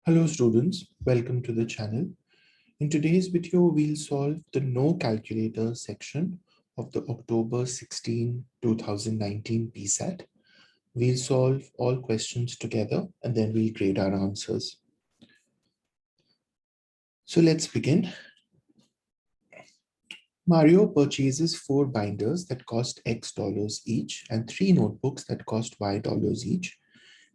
Hello students, welcome to the channel. In today's video, we'll solve the no calculator section of the October 16, 2019 PSAT. We'll solve all questions together and then we'll grade our answers. So let's begin. Mario purchases 4 binders that cost X dollars each and 3 notebooks that cost Y dollars each.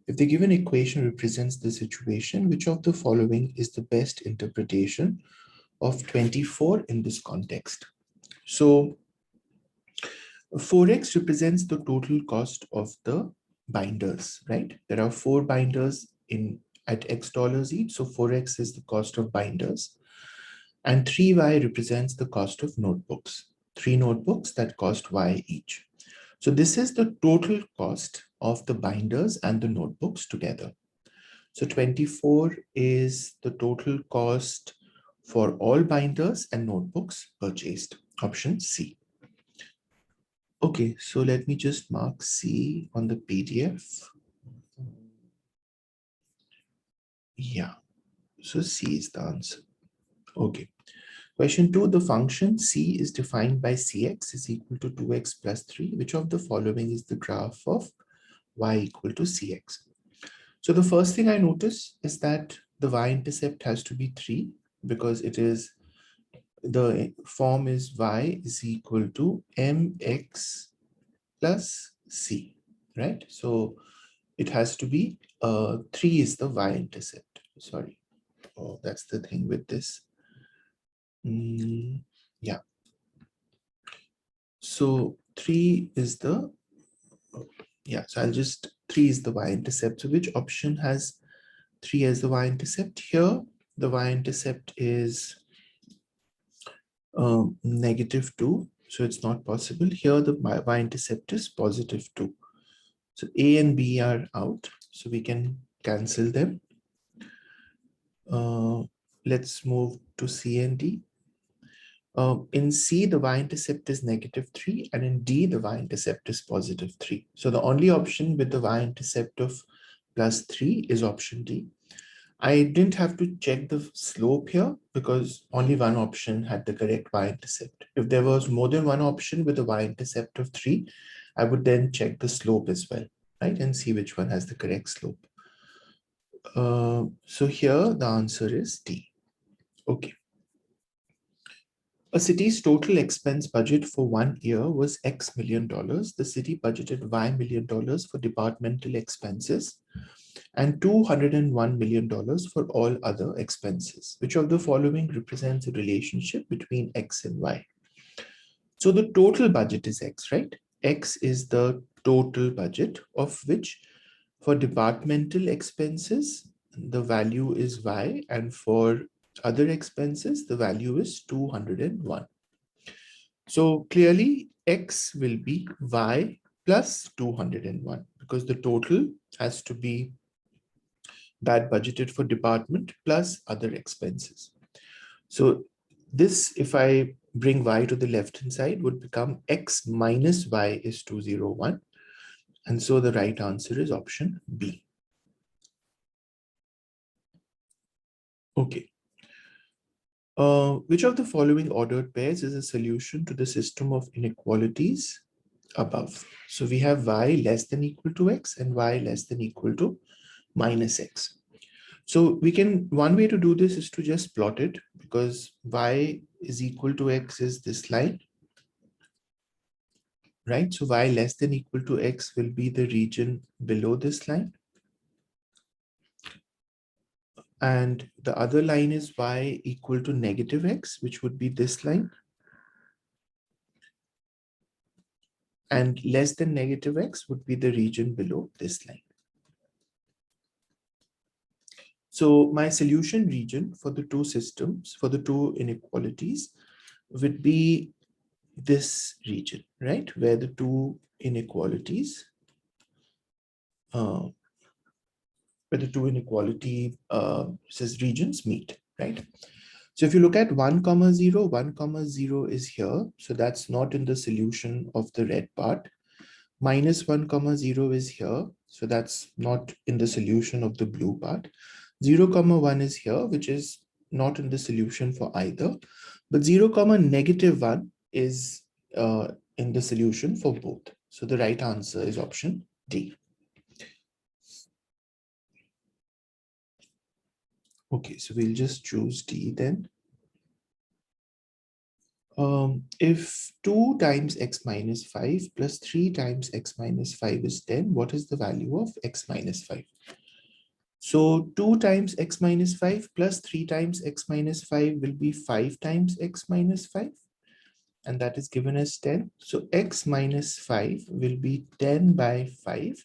If the given equation represents the situation, which of the following is the best interpretation of 24 in this context? So 4x represents the total cost of the binders, right? There are 4 binders at X dollars each. So 4x is the cost of binders. And 3y represents the cost of notebooks. 3 notebooks that cost Y each. So this is the total cost of the binders and the notebooks together. So 24 is the total cost for all binders and notebooks purchased. Option C. Okay, so let me just mark C on the PDF. Yeah, so C is the answer. Okay. Question 2, the function C is defined by Cx is equal to 2x plus 3. Which of the following is the graph of y equal to Cx? So the first thing I notice is that the y-intercept has to be 3 because it is, the form is y is equal to mx plus c, right? So it has to be 3 is the y-intercept. Sorry. Oh, that's the thing with this. Yeah. So 3 is the, yeah, so I'll just, 3 is the y-intercept. So which option has 3 as the y-intercept? Here, the y-intercept is -2. So it's not possible. Here, the y-intercept is +2. So A and B are out. So we can cancel them. Let's move to C and D. In C, the y-intercept is -3, and in D, the y-intercept is +3. So the only option with the y-intercept of +3 is option D. I didn't have to check the slope here because only one option had the correct y-intercept. If there was more than one option with a y-intercept of 3, I would then check the slope as well, right? And see which one has the correct slope. So here the answer is D. Okay. A city's total expense budget for 1 year was X million dollars. The city budgeted Y million dollars for departmental expenses and $201 million for all other expenses. Which of the following represents a relationship between X and Y? So the total budget is X, right? X is the total budget, of which for departmental expenses, the value is Y, and for other expenses, the value is 201. So clearly, X will be Y plus 201 because the total has to be that budgeted for department plus other expenses. So this, if I bring Y to the left-hand side, would become X minus Y is 201. And so the right answer is option B. Okay. Which of the following ordered pairs is a solution to the system of inequalities above? So we have Y less than equal to X and Y less than equal to minus X. So we can, one way to do this is to just plot it, because Y is equal to X is this line, right? So Y less than equal to X will be the region below this line. And the other line is Y equal to negative X, which would be this line. And less than negative X would be the region below this line. So my solution region for the two systems, for the two inequalities, would be this region, right? Where the two inequalities, says regions meet, right? So if you look at 1, 0, 1, 0 is here. So that's not in the solution of the red part. -1, 0 is here. So that's not in the solution of the blue part. 0, comma 1 is here, which is not in the solution for either, but 0, comma negative 1 is in the solution for both. So the right answer is option D. Okay, so we'll just choose D then. If 2 times x minus 5 plus 3 times x minus 5 is 10, what is the value of x minus 5? So 2 times x minus 5 plus 3 times x minus 5 will be 5 times x minus 5. And that is given as 10. So x minus 5 will be 10 by 5,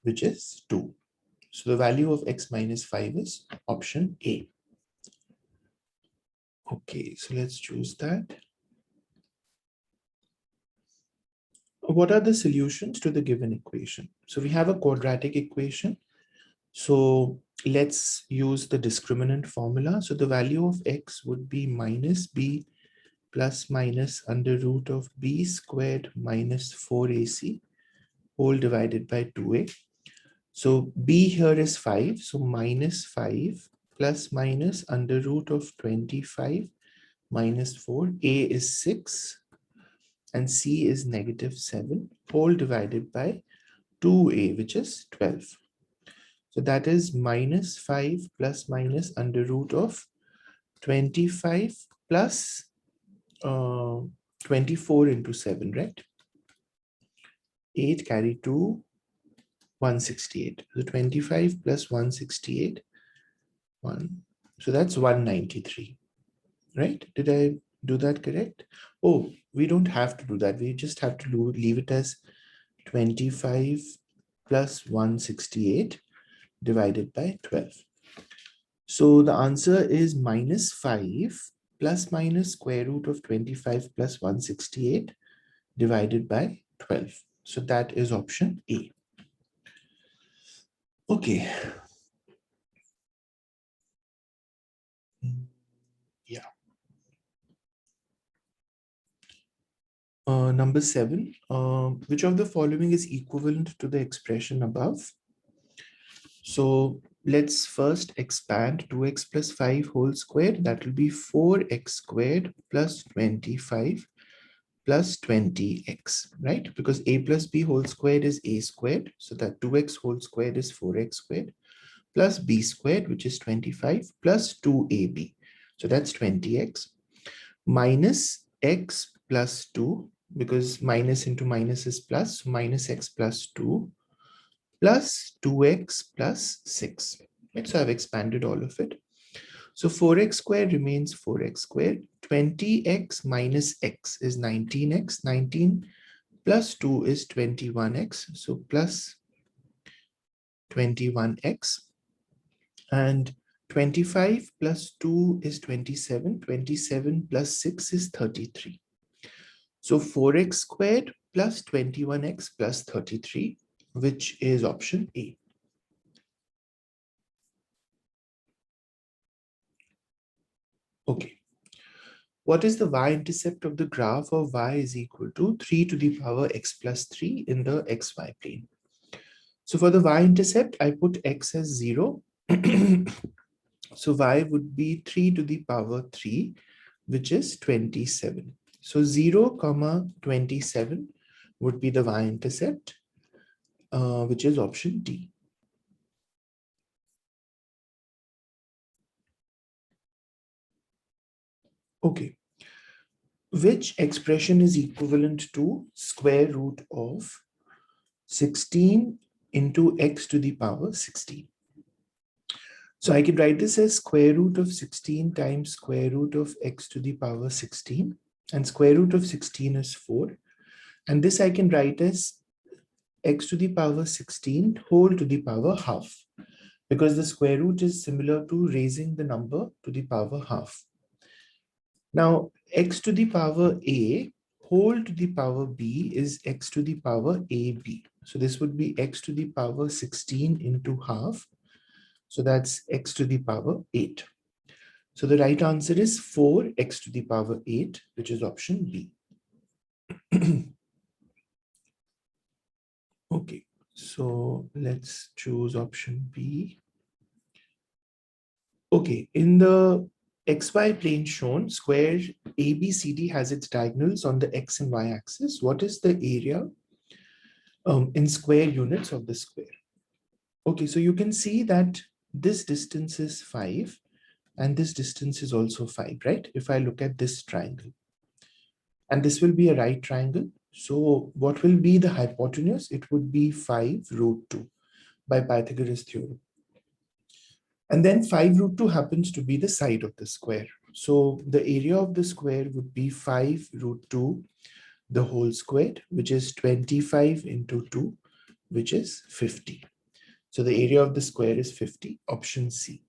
which is 2. So the value of x minus 5 is option A. Okay, so let's choose that. What are the solutions to the given equation? So we have a quadratic equation. So let's use the discriminant formula. So the value of x would be minus b plus minus under root of b squared minus 4ac whole divided by 2a. So b here is 5. So minus 5 plus minus under root of 25 minus 4. A is 6 and c is negative 7 whole divided by 2a, which is 12. So that is minus 5 plus minus under root of 25 plus 24 into 7, right? 8 carry 2, 168. So 25 plus 168, 1. So that's 193, right? Did I do that correct? Oh, we don't have to do that. We just have to leave it as 25 plus 168 divided by 12. So the answer is minus 5 plus minus square root of 25 plus 168 divided by 12. So that is option A. Okay. Yeah. Number 7, which of the following is equivalent to the expression above? So let's first expand 2x plus 5 whole squared. That will be 4x squared plus 25 plus 20x, right? Because a plus b whole squared is a squared. So that 2x whole squared is 4x squared plus b squared, which is 25 plus 2ab. So that's 20x minus x plus 2, because minus into minus is plus, so minus x plus 2 plus 2x plus 6. Right? So I've expanded all of it. So 4x squared remains 4x squared. 20x minus x is 19x. 19 plus 2 is 21x. So plus 21x. And 25 plus 2 is 27. 27 plus 6 is 33. So 4x squared plus 21x plus 33, which is option A. Okay. What is the y-intercept of the graph of y is equal to 3 to the power x plus 3 in the xy plane? So for the y-intercept, I put x as 0. So y would be 3 to the power 3, which is 27. So 0, comma 27 would be the y-intercept, which is option D. Okay. Which expression is equivalent to square root of 16 into x to the power 16? So I can write this as square root of 16 times square root of x to the power 16. And square root of 16 is 4. And this I can write as x to the power 16 whole to the power half, because the square root is similar to raising the number to the power half. Now, x to the power a whole to the power b is x to the power ab. So this would be x to the power 16 into half. So that's x to the power 8. So the right answer is 4x to the power 8, which is option B. Okay, so let's choose option B. Okay, in the XY plane shown, square ABCD has its diagonals on the X and Y axis. What is the area in square units of the square? Okay, so you can see that this distance is 5 and this distance is also 5, right? If I look at this triangle, and this will be a right triangle. So what will be the hypotenuse? It would be 5 root 2 by Pythagoras theorem. And then 5 root 2 happens to be the side of the square. So the area of the square would be 5 root 2, the whole squared, which is 25 into 2, which is 50. So the area of the square is 50, option C.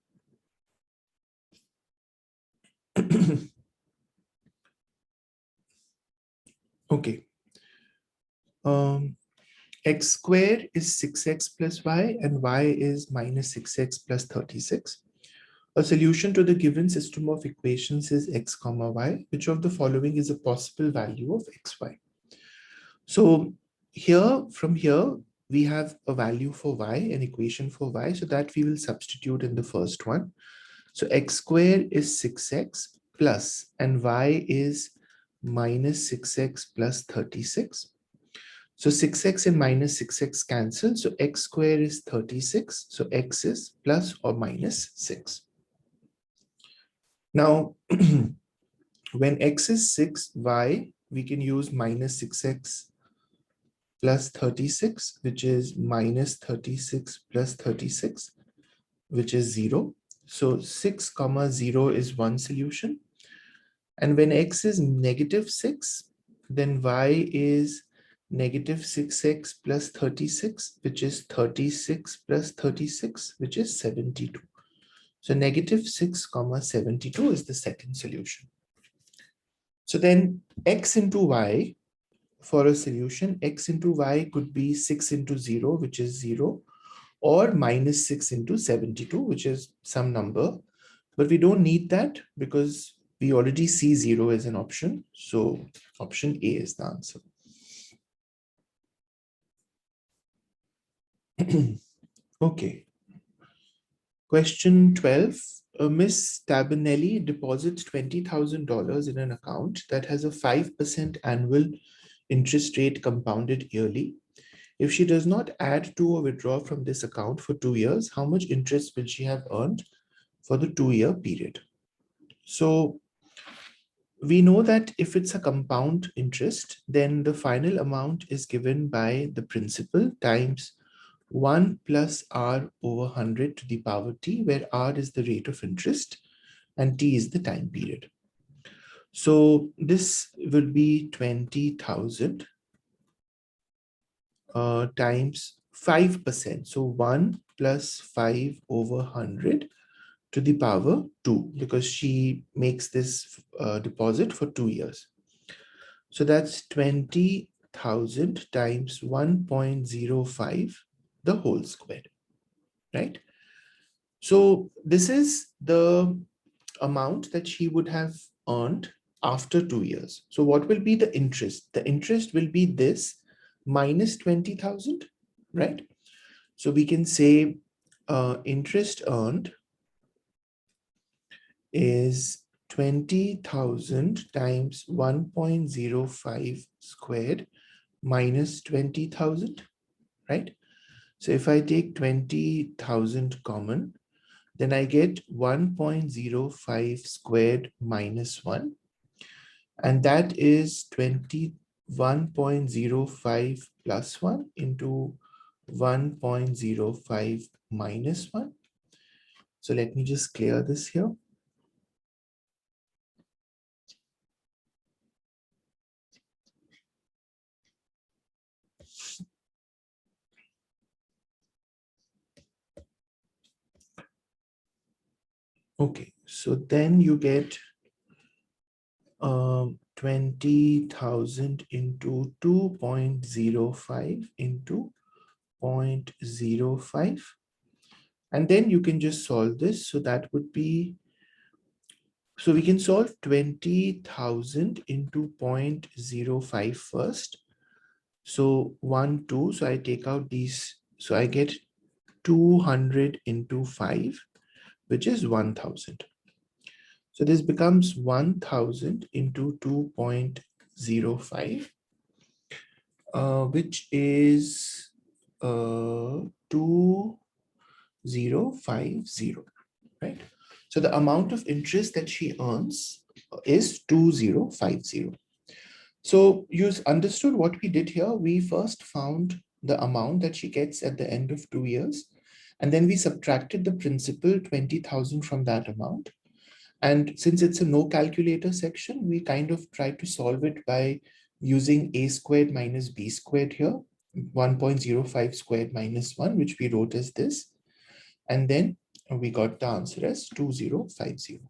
Okay. X square is 6x plus y and y is minus 6x plus 36. A solution to the given system of equations is x comma y. Which of the following is a possible value of xy? So from here, we have a value for y, an equation for y, so that we will substitute in the first one. So x square is 6x plus, and y is minus 6x plus 36. So 6x and minus 6x cancel. So x square is 36. So x is plus or minus 6. Now, when x is 6, y, we can use minus 6x plus 36, which is minus 36 plus 36, which is 0. So 6 comma 0 is one solution. And when x is negative 6, then y is negative 6x plus 36, which is 36 plus 36, which is 72. So negative 6 comma 72 is the second solution. So then x into y, for a solution, x into y could be 6 into 0, which is 0, or minus 6 into 72, which is some number. But we don't need that because we already see 0 as an option. So option A is the answer. Okay. Question 12. Miss Tabinelli deposits $20,000 in an account that has a 5% annual interest rate compounded yearly. If she does not add to or withdraw from this account for 2 years, how much interest will she have earned for the 2-year period? So we know that if it's a compound interest, then the final amount is given by the principal times 1 plus r over 100 to the power t, where r is the rate of interest and t is the time period. So this will be 20,000 times 5%. So 1 plus 5 over 100 to the power 2, because she makes this deposit for 2 years. So that's 20,000 times 1.05, the whole square, right? So this is the amount that she would have earned after 2 years. So what will be the interest? The interest will be this minus 20,000, right? So we can say interest earned is 20,000 times 1.05 squared minus 20,000, right? So if I take 20,000 common, then I get 1.05 squared minus 1. And that is 21.05 plus 1 into 1.05 minus 1. So let me just clear this here. Okay, so then you get 20,000 into 2.05 into 0.05. And then you can just solve this. So that would be, so we can solve 20,000 into 0.05 first. So 1, 2, so I take out these, so I get 200 into 5, which is 1000. So this becomes 1000 into 2.05, which is 2050, right? So the amount of interest that she earns is 2050. So you understood what we did here. We first found the amount that she gets at the end of 2 years, and then we subtracted the principal 20,000 from that amount. And since it's a no calculator section, we kind of tried to solve it by using a squared minus b squared here, 1.05 squared minus 1, which we wrote as this. And then we got the answer as 2050.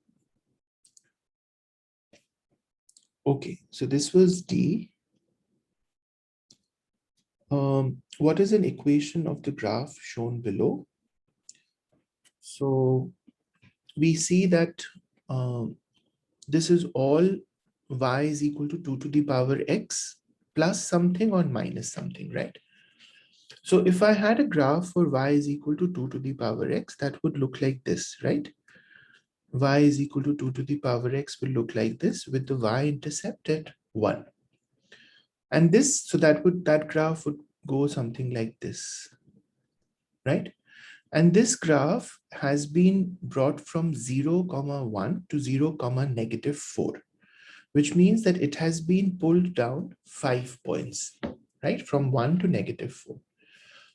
Okay, so this was D. What is an equation of the graph shown below? So we see that this is all y is equal to 2 to the power x plus something or minus something, right? So if I had a graph for y is equal to 2 to the power x, that would look like this, right? Y is equal to 2 to the power x will look like this with the y-intercept at 1. And this, so that graph would go something like this, right? And this graph has been brought from 0, 1 to 0, -4, which means that it has been pulled down 5 points, right? From 1 to -4.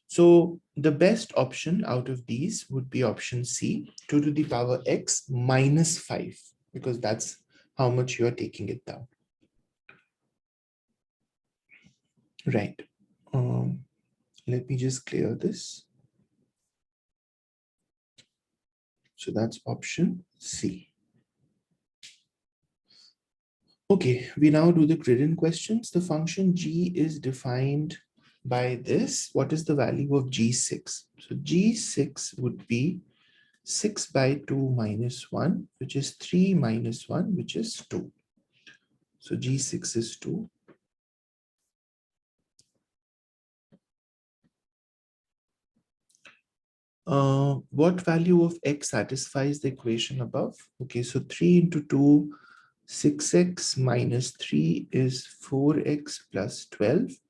So the best option out of these would be option C, 2 to the power x minus 5, because that's how much you are taking it down. Right. Let me just clear this. So that's option C. Okay, we now do the grid-in questions. The function g is defined by this. What is the value of g6? So g6 would be 6 by 2 minus 1, which is 3 minus 1, which is 2. So g6 is 2. What value of x satisfies the equation above? Okay, so 3 into 2, 6x minus 3 is 4x plus 12.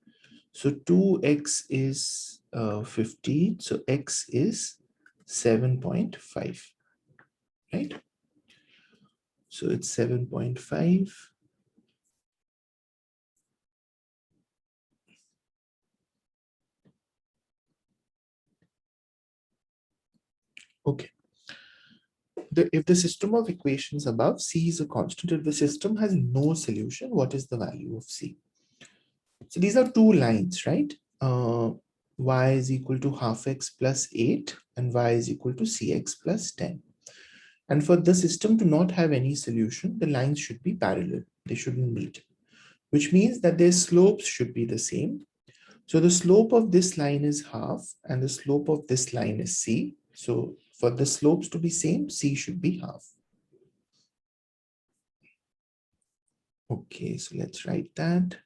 So 2x is 15. So x is 7.5, right? So it's 7.5. Okay. If the system of equations above, C is a constant. If the system has no solution, what is the value of C? So these are two lines, right? Y is equal to half x plus 8 and y is equal to cx plus 10. And for the system to not have any solution, the lines should be parallel. They shouldn't meet, which means that their slopes should be the same. So the slope of this line is half and the slope of this line is C. So for the slopes to be same, C should be half. Okay, so let's write that.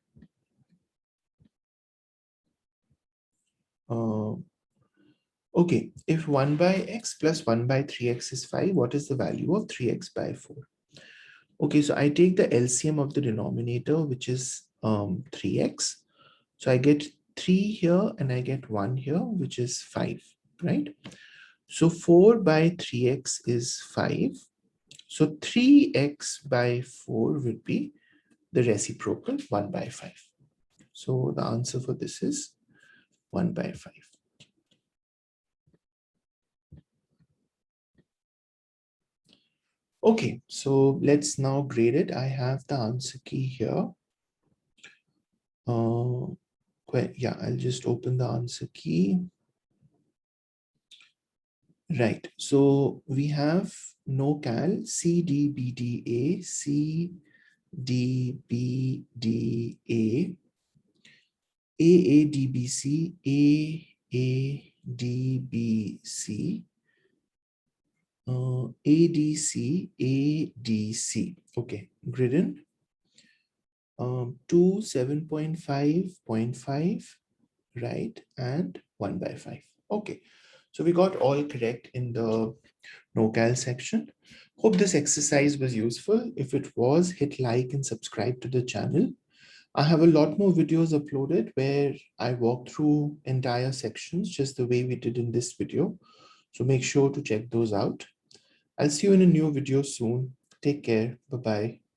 Okay, if 1 by x plus 1 by 3x is 5, what is the value of 3x by 4? Okay, so I take the LCM of the denominator, which is 3x. So I get 3 here and I get 1 here, which is 5, right? So 4 by 3x is 5. So 3x by 4 would be the reciprocal 1 by 5. So the answer for this is 1 by 5. Okay, so let's now grade it. I have the answer key here. Yeah, I'll just open the answer key. Right, so we have NoCal, CDBDA, CDBDA, AADBC, AADBC, ADC, ADC. Okay, gridden. 2, 7.5, 0.5, right, and 1 by 5. Okay, so we got all correct in the NoCal section. Hope this exercise was useful. If it was, hit like and subscribe to the channel. I have a lot more videos uploaded where I walk through entire sections just the way we did in this video. So make sure to check those out. I'll see you in a new video soon. Take care. Bye-bye.